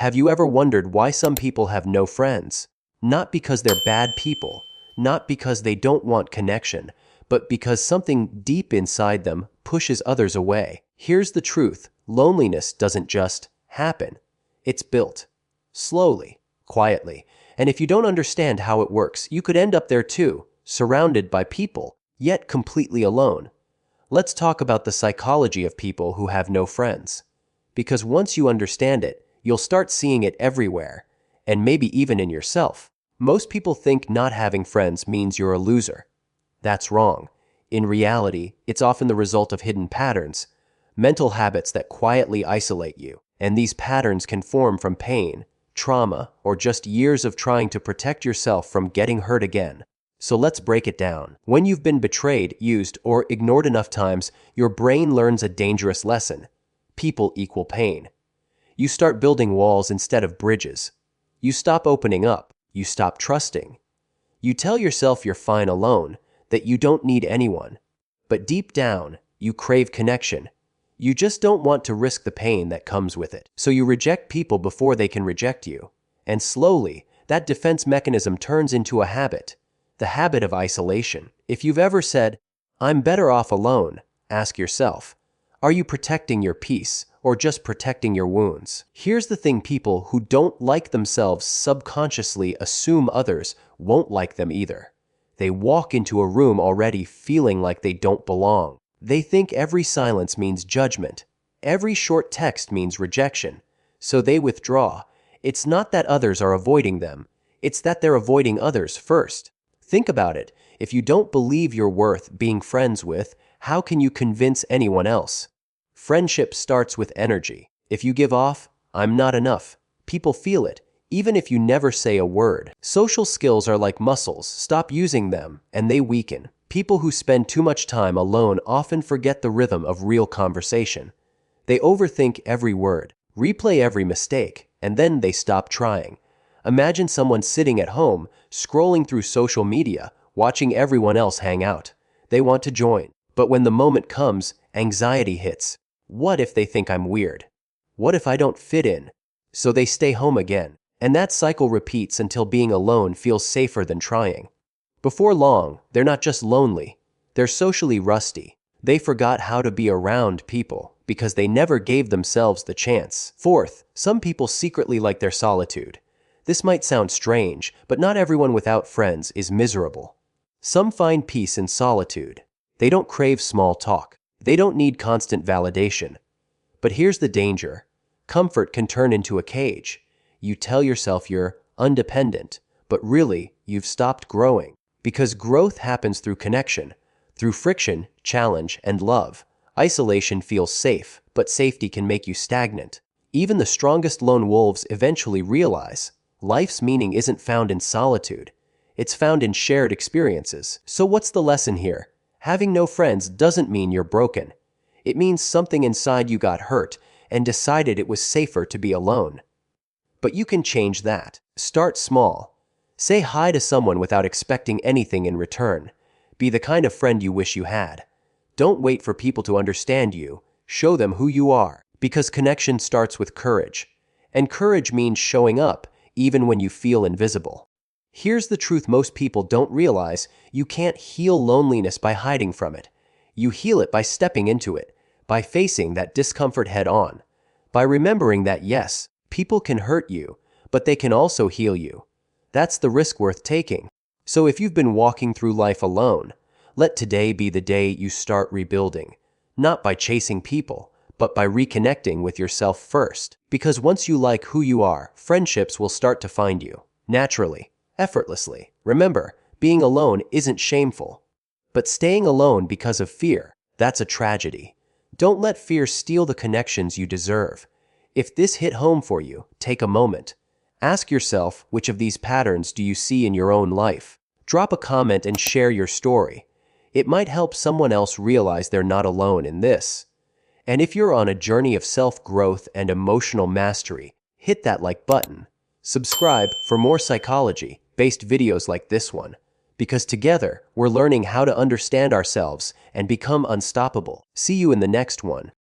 Have you ever wondered why some people have no friends? Not because they're bad people, not because they don't want connection, but because something deep inside them pushes others away. Here's the truth: loneliness doesn't just happen. It's built. Slowly, quietly. And if you don't understand how it works, you could end up there too, surrounded by people, yet completely alone. Let's talk about the psychology of people who have no friends. Because once you understand it, you'll start seeing it everywhere, and maybe even in yourself. Most people think not having friends means you're a loser. That's wrong. In reality, it's often the result of hidden patterns, mental habits that quietly isolate you. And these patterns can form from pain, trauma, or just years of trying to protect yourself from getting hurt again. So let's break it down. When you've been betrayed, used, or ignored enough times, your brain learns a dangerous lesson. People equal pain. You start building walls instead of bridges. You stop opening up. You stop trusting. You tell yourself you're fine alone, that you don't need anyone. But deep down, you crave connection. You just don't want to risk the pain that comes with it. So you reject people before they can reject you. And slowly, that defense mechanism turns into a habit. The habit of isolation. If you've ever said, "I'm better off alone," ask yourself, are you protecting your peace or just protecting your wounds? Here's the thing: people who don't like themselves subconsciously assume others won't like them either. They walk into a room already feeling like they don't belong. They think every silence means judgment. Every short text means rejection. So they withdraw. It's not that others are avoiding them. It's that they're avoiding others first. Think about it. If you don't believe you're worth being friends with, how can you convince anyone else? Friendship starts with energy. If you give off, "I'm not enough," people feel it, even if you never say a word. Social skills are like muscles. Stop using them, and they weaken. People who spend too much time alone often forget the rhythm of real conversation. They overthink every word, replay every mistake, and then they stop trying. Imagine someone sitting at home, scrolling through social media, watching everyone else hang out. They want to join, but when the moment comes, anxiety hits. What if they think I'm weird? What if I don't fit in? So they stay home again. And that cycle repeats until being alone feels safer than trying. Before long, they're not just lonely, they're socially rusty. They forgot how to be around people because they never gave themselves the chance. Fourth, some people secretly like their solitude. This might sound strange, but not everyone without friends is miserable. Some find peace in solitude. They don't crave small talk. They don't need constant validation. But here's the danger. Comfort can turn into a cage. You tell yourself you're independent, but really, you've stopped growing. Because growth happens through connection, through friction, challenge, and love. Isolation feels safe, but safety can make you stagnant. Even the strongest lone wolves eventually realize life's meaning isn't found in solitude. It's found in shared experiences. So what's the lesson here? Having no friends doesn't mean you're broken. It means something inside you got hurt and decided it was safer to be alone. But you can change that. Start small. Say hi to someone without expecting anything in return. Be the kind of friend you wish you had. Don't wait for people to understand you. Show them who you are. Because connection starts with courage. And courage means showing up, even when you feel invisible. Here's the truth most people don't realize: you can't heal loneliness by hiding from it. You heal it by stepping into it, by facing that discomfort head on, by remembering that yes, people can hurt you, but they can also heal you. That's the risk worth taking. So if you've been walking through life alone, let today be the day you start rebuilding, not by chasing people, but by reconnecting with yourself first. Because once you like who you are, friendships will start to find you, naturally, effortlessly. Remember, being alone isn't shameful. But staying alone because of fear, that's a tragedy. Don't let fear steal the connections you deserve. If this hit home for you, take a moment. Ask yourself, which of these patterns do you see in your own life? Drop a comment and share your story. It might help someone else realize they're not alone in this. And if you're on a journey of self-growth and emotional mastery, hit that like button. Subscribe for more psychology-based videos like this one. Because together, we're learning how to understand ourselves and become unstoppable. See you in the next one.